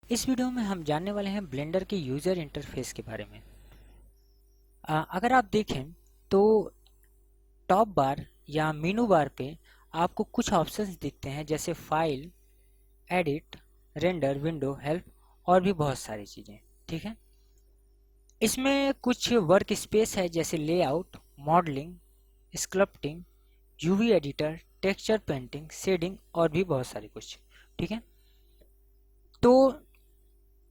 इस वीडियो में हम जानने वाले हैं ब्लेंडर के यूज़र इंटरफेस के बारे में। अगर आप देखें तो टॉप बार या मेनू बार पे आपको कुछ ऑप्शंस दिखते हैं, जैसे file, edit, render, window, help और भी बहुत सारी चीज़ें। ठीक है, इसमें कुछ वर्क स्पेस है, जैसे layout, modelling, scripting, UV editor, texture painting, shading और भी बहुत सारी कुछ। ठीक है, तो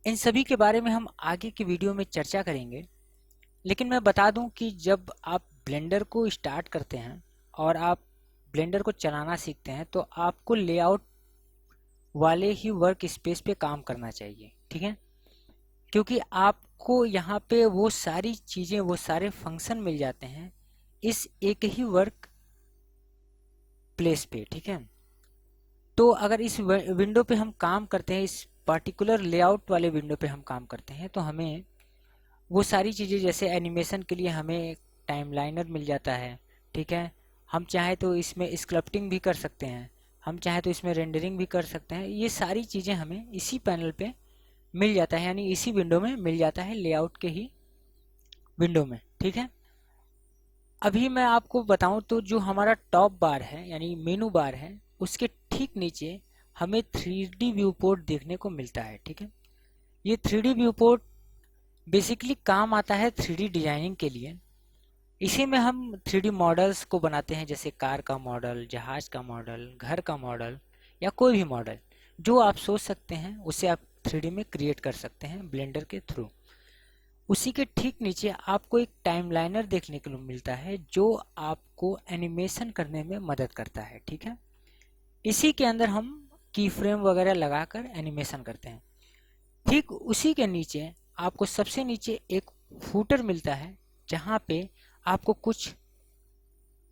इन सभी के बारे में हम आगे की वीडियो में चर्चा करेंगे। लेकिन मैं बता दूं कि जब आप ब्लेंडर को स्टार्ट करते हैं और आप ब्लेंडर को चलाना सीखते हैं तो आपको लेआउट वाले ही वर्क स्पेस पे काम करना चाहिए। ठीक है, क्योंकि आपको यहाँ पे वो सारी चीज़ें, वो सारे फंक्शन मिल जाते हैं इस एक ही वर्क प्लेस पे। ठीक है, तो अगर इस विंडो पे हम काम करते हैं, इस पर्टिकुलर लेआउट वाले विंडो पे हम काम करते हैं, तो हमें वो सारी चीज़ें, जैसे एनिमेशन के लिए हमें टाइमलाइनर मिल जाता है। ठीक है, हम चाहे तो इसमें स्क्रप्टिंग भी कर सकते हैं, हम चाहे तो इसमें रेंडरिंग भी कर सकते हैं। ये सारी चीज़ें हमें इसी पैनल पे मिल जाता है, यानी इसी विंडो में मिल जाता है, लेआउट के ही विंडो में। ठीक है, अभी मैं आपको बताऊं तो जो हमारा टॉप बार है यानी मेनू बार है, उसके ठीक नीचे हमें 3D व्यू पोर्ट देखने को मिलता है। ठीक है, ये 3D व्यू पोर्ट बेसिकली काम आता है 3D डिजाइनिंग के लिए। इसी में हम 3D मॉडल्स को बनाते हैं, जैसे कार का मॉडल, जहाज का मॉडल, घर का मॉडल या कोई भी मॉडल जो आप सोच सकते हैं उसे आप 3D में क्रिएट कर सकते हैं ब्लेंडर के थ्रू। उसी के ठीक नीचे आपको एक टाइमलाइनर देखने को मिलता है जो आपको एनिमेशन करने में मदद करता है। ठीक है, इसी के अंदर हम की फ्रेम वगैरह लगाकर एनिमेशन करते हैं। ठीक उसी के नीचे आपको सबसे नीचे एक फूटर मिलता है, जहाँ पे आपको कुछ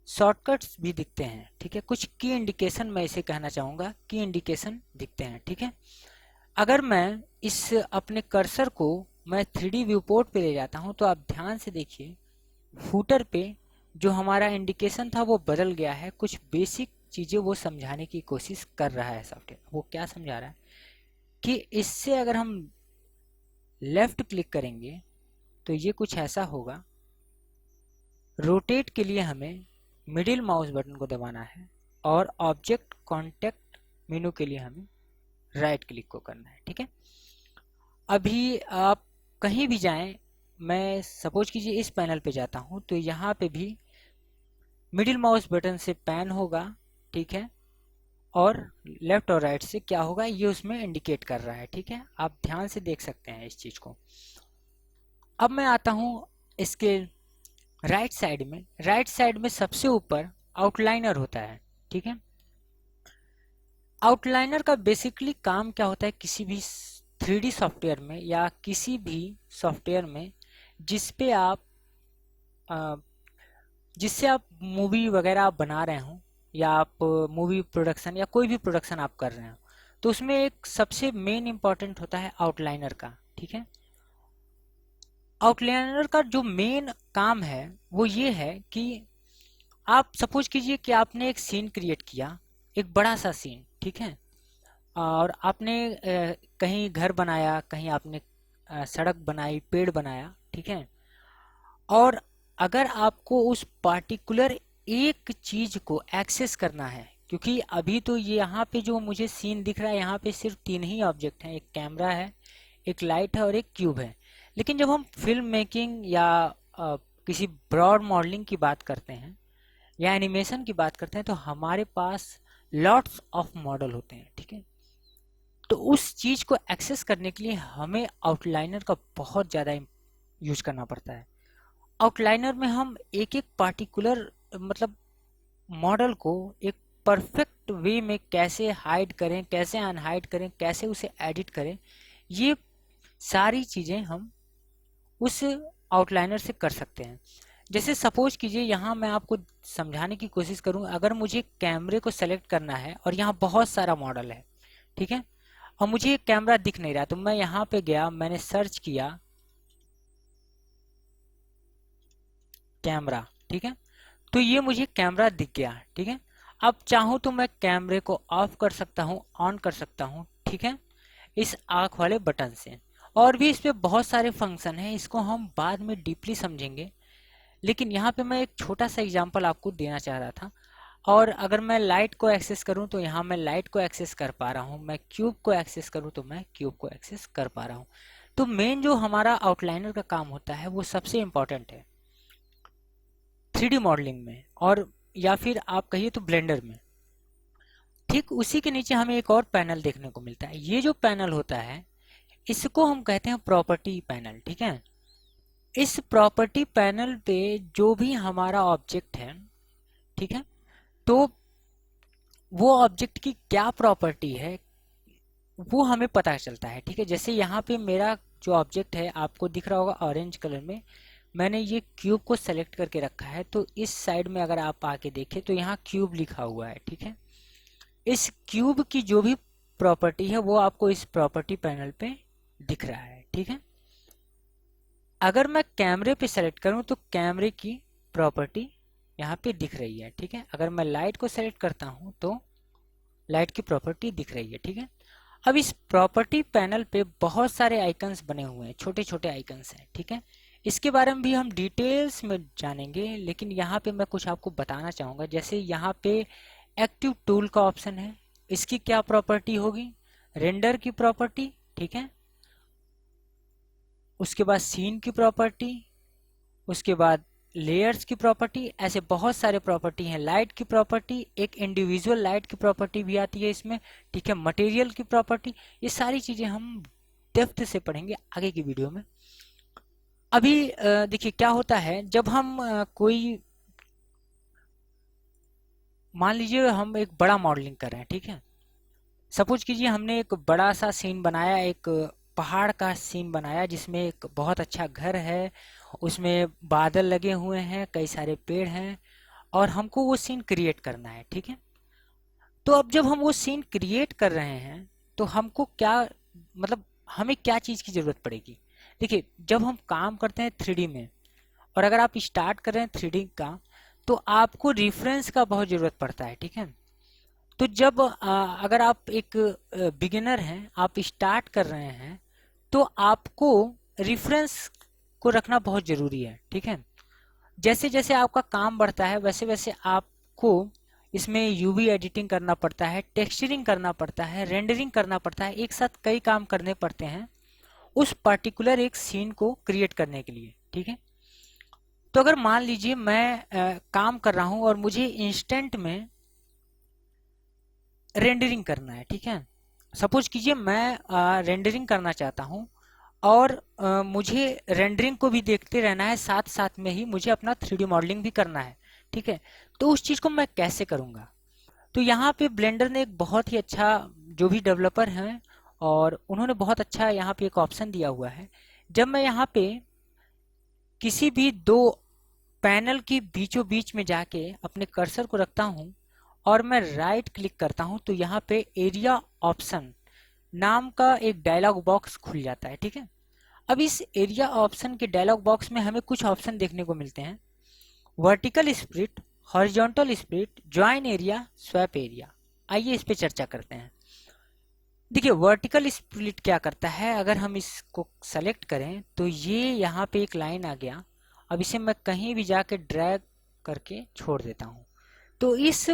शॉर्टकट्स भी दिखते हैं। ठीक है, कुछ की इंडिकेशन, मैं इसे कहना चाहूँगा, की इंडिकेशन दिखते हैं। ठीक है, अगर मैं इस अपने कर्सर को मैं 3D व्यू पोर्ट पे ले जाता हूँ तो आप ध्यान से देखिए, फूटर पे जो हमारा इंडिकेशन था वो बदल गया है। कुछ बेसिक चीज़ें वो समझाने की कोशिश कर रहा है सॉफ्टवेयर। वो क्या समझा रहा है कि इससे अगर हम लेफ्ट क्लिक करेंगे तो ये कुछ ऐसा होगा। रोटेट के लिए हमें मिडिल माउस बटन को दबाना है और ऑब्जेक्ट कॉन्टेक्ट मेनू के लिए हमें राइट क्लिक को करना है। ठीक है, अभी आप कहीं भी जाएं, मैं सपोज कीजिए इस पैनल पे जाता हूं तो यहाँ पे भी मिडिल माउस बटन से पैन होगा। ठीक है, और लेफ्ट और राइट से क्या होगा ये उसमें इंडिकेट कर रहा है। ठीक है, आप ध्यान से देख सकते हैं इस चीज़ को। अब मैं आता हूँ इसके राइट साइड में। राइट साइड में सबसे ऊपर आउटलाइनर होता है। ठीक है, आउटलाइनर का बेसिकली काम क्या होता है, किसी भी 3D सॉफ्टवेयर में या किसी भी सॉफ्टवेयर में जिस पे आप जिससे आप मूवी वगैरह आप बना रहे हो या आप मूवी प्रोडक्शन या कोई भी प्रोडक्शन आप कर रहे हो, तो उसमें एक सबसे मेन इंपॉर्टेंट होता है आउटलाइनर का। ठीक है, आउटलाइनर का जो मेन काम है वो ये है कि आप सपोज कीजिए कि आपने एक सीन क्रिएट किया, एक बड़ा सा सीन। ठीक है, और आपने कहीं घर बनाया, कहीं आपने सड़क बनाई, पेड़ बनाया। ठीक है, और अगर आपको उस पार्टिकुलर एक चीज को एक्सेस करना है, क्योंकि अभी तो ये यहाँ पे जो मुझे सीन दिख रहा है, यहाँ पे सिर्फ तीन ही ऑब्जेक्ट हैं, एक कैमरा है, एक लाइट है और एक क्यूब है। लेकिन जब हम फिल्म मेकिंग या किसी ब्रॉड मॉडलिंग की बात करते हैं या एनिमेशन की बात करते हैं तो हमारे पास लॉट्स ऑफ मॉडल होते हैं। ठीक है, तो उस चीज को एक्सेस करने के लिए हमें आउटलाइनर का बहुत ज़्यादा यूज करना पड़ता है। आउटलाइनर में हम एक एक पार्टिकुलर मतलब मॉडल को एक परफेक्ट वे में कैसे हाइड करें, कैसे अनहाइड करें, कैसे उसे एडिट करें, ये सारी चीज़ें हम उस आउटलाइनर से कर सकते हैं। जैसे सपोज कीजिए, यहाँ मैं आपको समझाने की कोशिश करूँ, अगर मुझे कैमरे को सेलेक्ट करना है और यहाँ बहुत सारा मॉडल है। ठीक है, और मुझे एक कैमरा दिख नहीं रहा, तो मैं यहाँ पे गया, मैंने सर्च किया कैमरा। ठीक है, तो ये मुझे कैमरा दिख गया। ठीक है, अब चाहूँ तो मैं कैमरे को ऑफ कर सकता हूँ, ऑन कर सकता हूँ। ठीक है, इस आँख वाले बटन से। और भी इस पे बहुत सारे फंक्शन हैं, इसको हम बाद में डीपली समझेंगे, लेकिन यहाँ पे मैं एक छोटा सा एग्जांपल आपको देना चाह रहा था। और अगर मैं लाइट को एक्सेस करूँ तो यहाँ मैं लाइट को एक्सेस कर पा रहा हूँ, मैं क्यूब को एक्सेस करूँ तो मैं क्यूब को एक्सेस कर पा रहा हूँ। तो मेन जो हमारा आउटलाइनर का काम होता है वो सबसे इम्पॉर्टेंट है 3D मॉडलिंग में, और या फिर आप कहिए तो ब्लेंडर में। ठीक उसी के नीचे हमें एक और पैनल देखने को मिलता है। ये जो पैनल होता है इसको हम कहते हैं प्रॉपर्टी पैनल। ठीक है, इस प्रॉपर्टी पैनल पे जो भी हमारा ऑब्जेक्ट है, ठीक है, तो वो ऑब्जेक्ट की क्या प्रॉपर्टी है वो हमें पता चलता है। ठीक है, जैसे यहाँ पे मेरा जो ऑब्जेक्ट है आपको दिख रहा होगा ऑरेंज कलर में, मैंने ये क्यूब को सेलेक्ट करके रखा है। तो इस साइड में अगर आप आके देखें तो यहाँ क्यूब लिखा हुआ है। ठीक है, इस क्यूब की जो भी प्रॉपर्टी है वो आपको इस प्रॉपर्टी पैनल पे दिख रहा है। ठीक है, अगर मैं कैमरे पे सेलेक्ट करूं तो कैमरे की प्रॉपर्टी यहाँ पे दिख रही है। ठीक है, अगर मैं लाइट को सेलेक्ट करता हूं तो लाइट की प्रॉपर्टी दिख रही है। ठीक है, अब इस प्रॉपर्टी पैनल पे बहुत सारे आइकन्स बने हुए हैं, छोटे छोटे आइकन्स हैं। ठीक है, इसके बारे में भी हम डिटेल्स में जानेंगे, लेकिन यहाँ पे मैं कुछ आपको बताना चाहूँगा। जैसे यहाँ पे एक्टिव टूल का ऑप्शन है, इसकी क्या प्रॉपर्टी होगी, रेंडर की प्रॉपर्टी। ठीक है, उसके बाद सीन की प्रॉपर्टी, उसके बाद लेयर्स की प्रॉपर्टी, ऐसे बहुत सारे प्रॉपर्टी हैं। लाइट की प्रॉपर्टी, एक इंडिविजुअल लाइट की प्रॉपर्टी भी आती है इसमें। ठीक है, मटेरियल की प्रॉपर्टी, ये सारी चीजें हम डेप्थ से पढ़ेंगे आगे की वीडियो में। अभी देखिए क्या होता है जब हम कोई, मान लीजिए हम एक बड़ा मॉडलिंग कर रहे हैं। ठीक है, सपोज कीजिए हमने एक बड़ा सा सीन बनाया, एक पहाड़ का सीन बनाया जिसमें एक बहुत अच्छा घर है, उसमें बादल लगे हुए हैं, कई सारे पेड़ हैं, और हमको वो सीन क्रिएट करना है। ठीक है, तो अब जब हम वो सीन क्रिएट कर रहे हैं तो हमको क्या, मतलब हमें क्या चीज़ की ज़रूरत पड़ेगी। देखिए जब हम काम करते हैं 3D में, और अगर आप स्टार्ट कर रहे हैं 3D का, तो आपको रिफरेंस का बहुत ज़रूरत पड़ता है। ठीक है, तो जब अगर आप एक बिगिनर हैं, आप स्टार्ट कर रहे हैं, तो आपको रिफरेंस को रखना बहुत ज़रूरी है। ठीक है, जैसे जैसे आपका काम बढ़ता है वैसे वैसे आपको इसमें यूवी एडिटिंग करना पड़ता है, टेक्सचरिंग करना पड़ता है, रेंडरिंग करना पड़ता है, एक साथ कई काम करने पड़ते हैं उस पर्टिकुलर एक सीन को क्रिएट करने के लिए। ठीक है, तो अगर मान लीजिए मैं काम कर रहा हूं और मुझे इंस्टेंट में रेंडरिंग करना है। ठीक है, सपोज कीजिए मैं रेंडरिंग करना चाहता हूं, और मुझे रेंडरिंग को भी देखते रहना है, साथ साथ में ही मुझे अपना 3D मॉडलिंग भी करना है। ठीक है, तो उस चीज़ को मैं कैसे करूँगा। तो यहाँ पे ब्लेंडर ने एक बहुत ही अच्छा, जो भी डेवलपर हैं और उन्होंने बहुत अच्छा यहाँ पे एक ऑप्शन दिया हुआ है। जब मैं यहाँ पे किसी भी दो पैनल की बीचों बीच में जाके अपने कर्सर को रखता हूँ और मैं राइट क्लिक करता हूँ, तो यहाँ पे एरिया ऑप्शन नाम का एक डायलॉग बॉक्स खुल जाता है। ठीक है, अब इस एरिया ऑप्शन के डायलॉग बॉक्स में हमें कुछ ऑप्शन देखने को मिलते हैं, vertical split, horizontal split, join area, swap area. आइए इस पे चर्चा करते हैं। देखिए वर्टिकल स्प्लिट क्या करता है, अगर हम इसको सेलेक्ट करें तो ये यहाँ पे एक लाइन आ गया। अब इसे मैं कहीं भी जाके ड्रैग करके छोड़ देता हूँ, तो इस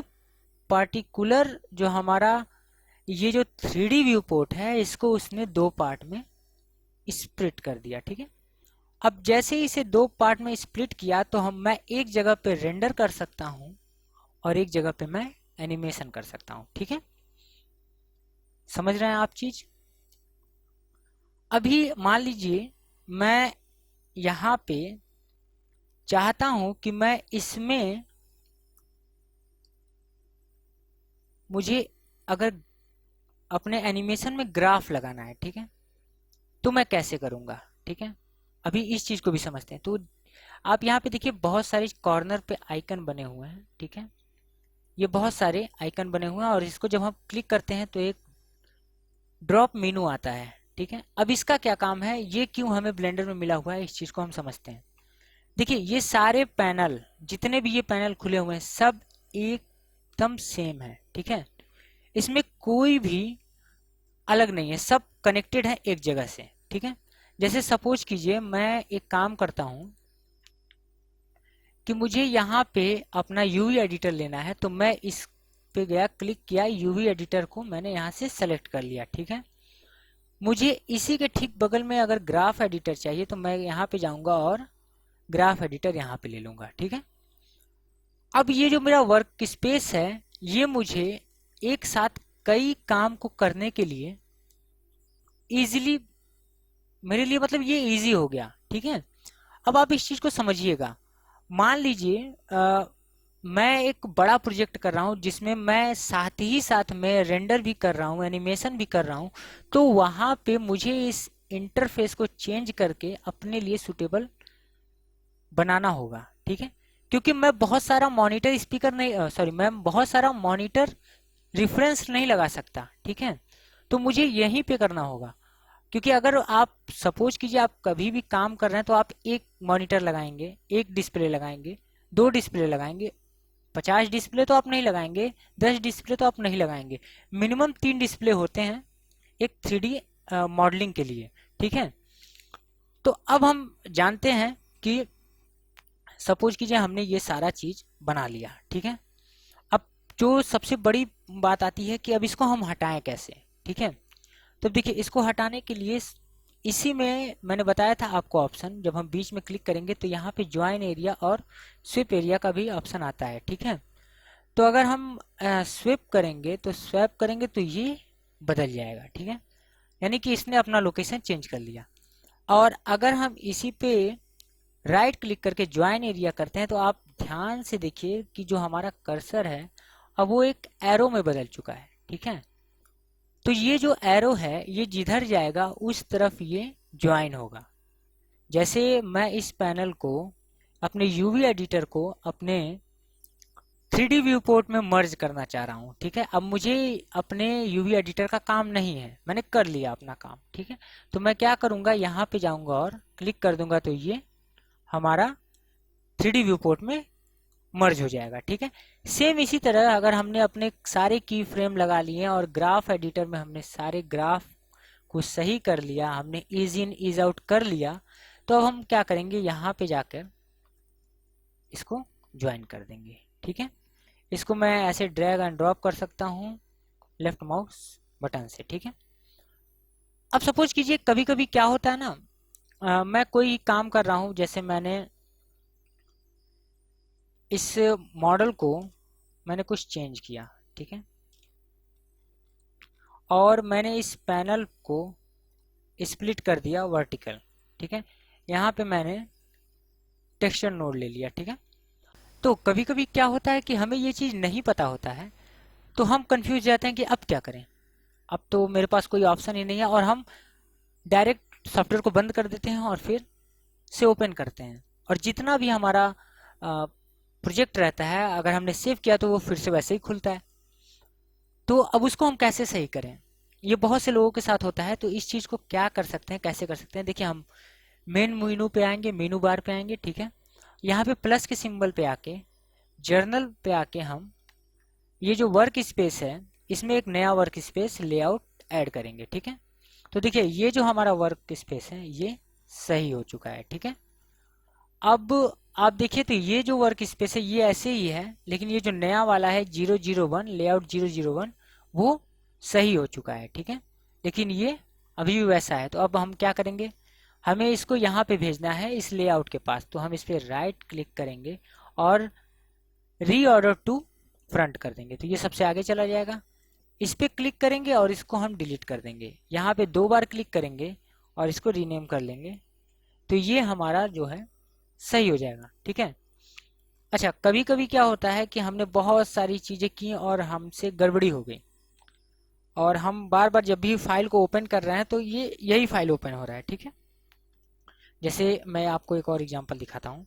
पार्टिकुलर जो हमारा ये जो 3D व्यू पोर्ट है इसको उसने दो पार्ट में स्प्लिट कर दिया। ठीक है, अब जैसे ही इसे दो पार्ट में स्प्लिट किया तो मैं एक जगह पे रेंडर कर सकता हूं और एक जगह पे मैं एनिमेशन कर सकता हूं। ठीक है, समझ रहे हैं आप चीज। अभी मान लीजिए मैं यहाँ पे चाहता हूं कि मैं इसमें, मुझे अगर अपने एनिमेशन में ग्राफ लगाना है, ठीक है, तो मैं कैसे करूंगा। ठीक है, अभी इस चीज को भी समझते हैं। तो आप यहाँ पे देखिए बहुत सारे कॉर्नर पे आइकन बने हुए हैं। ठीक है, ये बहुत सारे आइकन बने हुए हैं और इसको जब हम क्लिक करते हैं तो एक ड्रॉप मेनू आता है। ठीक है, अब इसका क्या काम है, ये क्यों हमें ब्लेंडर में मिला हुआ है, इस चीज को हम समझते हैं। देखिए ये सारे पैनल, जितने भी ये पैनल खुले हुए हैं, सब एकदम सेम है। ठीक है, इसमें कोई भी अलग नहीं है, सब कनेक्टेड है एक जगह से, ठीक है। जैसे सपोज कीजिए मैं एक काम करता हूं कि मुझे यहाँ पे अपना यूवी एडिटर लेना है, तो मैं इस पे गया, क्लिक किया, यूवी एडिटर को मैंने यहाँ से सेलेक्ट कर लिया, ठीक है। मुझे इसी के ठीक बगल में अगर ग्राफ एडिटर चाहिए तो मैं यहाँ पे जाऊंगा और ग्राफ एडिटर यहाँ पे ले लूंगा, ठीक है। अब ये जो मेरा वर्क स्पेस है, ये मुझे एक साथ कई काम को करने के लिए इजीली, मेरे लिए मतलब ये इजी हो गया, ठीक है। अब आप इस चीज को समझिएगा। मान लीजिए मैं एक बड़ा प्रोजेक्ट कर रहा हूँ जिसमें मैं साथ ही साथ में रेंडर भी कर रहा हूँ, एनिमेशन भी कर रहा हूँ, तो वहां पे मुझे इस इंटरफेस को चेंज करके अपने लिए सुटेबल बनाना होगा, ठीक है। क्योंकि मैं बहुत सारा मॉनिटर स्पीकर नहीं, सॉरी, मैं बहुत सारा मॉनिटर रिफरेंस नहीं लगा सकता, ठीक है। तो मुझे यहीं पे करना होगा, क्योंकि अगर आप सपोज कीजिए आप कभी भी काम कर रहे हैं तो आप एक मॉनिटर लगाएंगे, एक डिस्प्ले लगाएंगे, दो डिस्प्ले लगाएंगे, 50 डिस्प्ले तो आप नहीं लगाएंगे, 10 डिस्प्ले तो आप नहीं लगाएंगे, मिनिमम 3 डिस्प्ले होते हैं एक 3D मॉडलिंग के लिए, ठीक है। तो अब हम जानते हैं कि सपोज कीजिए हमने ये सारा चीज बना लिया, ठीक है। अब जो सबसे बड़ी बात आती है कि अब इसको हम हटाएं कैसे, ठीक है। तो देखिए इसको हटाने के लिए इसी में मैंने बताया था आपको ऑप्शन, जब हम बीच में क्लिक करेंगे तो यहाँ पे ज्वाइन एरिया और स्विप एरिया का भी ऑप्शन आता है, ठीक है। तो अगर हम स्विप करेंगे तो स्वैप करेंगे तो ये बदल जाएगा, ठीक है। यानी कि इसने अपना लोकेशन चेंज कर लिया। और अगर हम इसी पे राइट क्लिक करके ज्वाइन एरिया करते हैं तो आप ध्यान से देखिए कि जो हमारा कर्सर है अब वो एक एरो में बदल चुका है, ठीक है। तो ये जो एरो है ये जिधर जाएगा उस तरफ ये ज्वाइन होगा। जैसे मैं इस पैनल को, अपने यूवी एडिटर को अपने 3D व्यू पोर्ट में मर्ज करना चाह रहा हूँ, ठीक है। अब मुझे अपने यूवी एडिटर का काम नहीं है, मैंने कर लिया अपना काम, ठीक है। तो मैं क्या करूंगा, यहाँ पे जाऊंगा और क्लिक कर दूंगा तो ये हमारा 3D व्यू पोर्ट में मर्ज हो जाएगा, ठीक है। सेम इसी तरह अगर हमने अपने सारे की फ्रेम लगा लिए और ग्राफ एडिटर में हमने सारे ग्राफ को सही कर लिया, हमने ईज इन ईज आउट कर लिया, तो अब हम क्या करेंगे, यहाँ पे जाकर इसको ज्वाइन कर देंगे, ठीक है। इसको मैं ऐसे ड्रैग एंड ड्रॉप कर सकता हूँ लेफ्ट माउस बटन से, ठीक है। अब सपोज कीजिए कभी कभी क्या होता है ना, मैं कोई काम कर रहा हूँ, जैसे मैंने इस मॉडल को मैंने कुछ चेंज किया, ठीक है। और मैंने इस पैनल को स्प्लिट कर दिया वर्टिकल, ठीक है। यहाँ पे मैंने टेक्सचर नोड ले लिया, ठीक है। तो कभी कभी क्या होता है कि हमें ये चीज़ नहीं पता होता है, तो हम कंफ्यूज जाते हैं कि अब क्या करें, अब तो मेरे पास कोई ऑप्शन ही नहीं है, और हम डायरेक्ट सॉफ्टवेयर को बंद कर देते हैं और फिर से ओपन करते हैं, और जितना भी हमारा प्रोजेक्ट रहता है अगर हमने सेव किया तो वो फिर से वैसे ही खुलता है। तो अब उसको हम कैसे सही करें, ये बहुत से लोगों के साथ होता है। तो इस चीज़ को क्या कर सकते हैं, कैसे कर सकते हैं, देखिए हम मेन मेनू पे आएंगे, मेनू बार पे आएंगे, ठीक है। यहाँ पे प्लस के सिंबल पे आके जर्नल पे आके हम ये जो वर्क स्पेस है इसमें एक नया वर्क स्पेस लेआउट ऐड करेंगे, ठीक है। तो देखिए ये जो हमारा वर्क स्पेस है ये सही हो चुका है, ठीक है। अब आप देखिए तो ये जो वर्क स्पेस है ये ऐसे ही है, लेकिन ये जो नया वाला है 001 लेआउट 001 वो सही हो चुका है, ठीक है। लेकिन ये अभी भी वैसा है। तो अब हम क्या करेंगे, हमें इसको यहाँ पे भेजना है इस लेआउट के पास, तो हम इस पे राइट क्लिक करेंगे और रीऑर्डर टू फ्रंट कर देंगे, तो ये सबसे आगे चला जाएगा। इस पे क्लिक करेंगे और इसको हम डिलीट कर देंगे, यहाँ पे 2 बार क्लिक करेंगे और इसको रीनेम कर लेंगे, तो ये हमारा जो है सही हो जाएगा, ठीक है। अच्छा, कभी कभी क्या होता है कि हमने बहुत सारी चीजें की और हमसे गड़बड़ी हो गई, और हम बार बार जब भी फाइल को ओपन कर रहे हैं तो ये यही फाइल ओपन हो रहा है, ठीक है। जैसे मैं आपको एक और एग्जांपल दिखाता हूँ,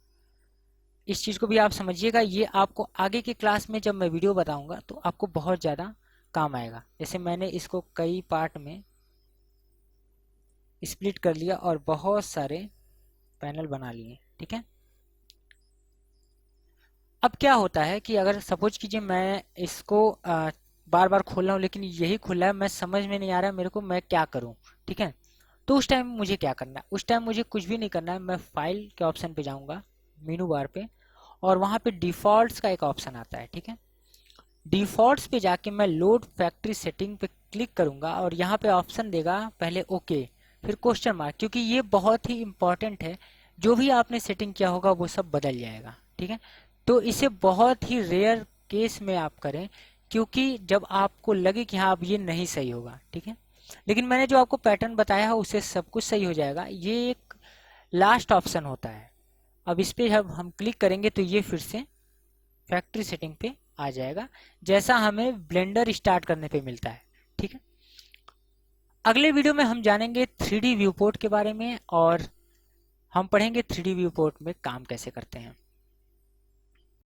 इस चीज़ को भी आप समझिएगा, ये आपको आगे के क्लास में जब मैं वीडियो बताऊंगा तो आपको बहुत ज़्यादा काम आएगा। जैसे मैंने इसको कई पार्ट में स्प्लिट कर लिया और बहुत सारे पैनल बना लिए, ठीक है। अब क्या होता है कि अगर सपोज कीजिए मैं इसको बार बार खोल रहा हूँ लेकिन यही खुला है, मैं समझ में नहीं आ रहा है मेरे को मैं क्या करूँ। ठीक है, तो उस टाइम मुझे क्या करना है? उस टाइम मुझे कुछ भी नहीं करना है, मैं फाइल के ऑप्शन पे जाऊंगा, मेनू बार पे, और वहाँ पे डिफ़ॉल्ट्स का एक ऑप्शन आता है। ठीक है, डिफ़ॉल्ट्स पे जाके मैं लोड फैक्ट्री सेटिंग पे क्लिक करूंगा और यहाँ पे ऑप्शन देगा पहले ओके, फिर क्वेश्चन मार्क, क्योंकि ये बहुत ही इंपॉर्टेंट है। जो भी आपने सेटिंग किया होगा वो सब बदल जाएगा। ठीक है, तो इसे बहुत ही रेयर केस में आप करें, क्योंकि जब आपको लगे कि हाँ अब ये नहीं सही होगा। ठीक है, लेकिन मैंने जो आपको पैटर्न बताया है उससे सब कुछ सही हो जाएगा। ये एक लास्ट ऑप्शन होता है। अब इस पे जब हम क्लिक करेंगे तो ये फिर से फैक्ट्री सेटिंग पे आ जाएगा, जैसा हमें ब्लेंडर स्टार्ट करने पे मिलता है। ठीक है, अगले वीडियो में हम जानेंगे 3D व्यू पोर्ट के बारे में, और हम पढ़ेंगे 3D व्यू पोर्ट में काम कैसे करते हैं।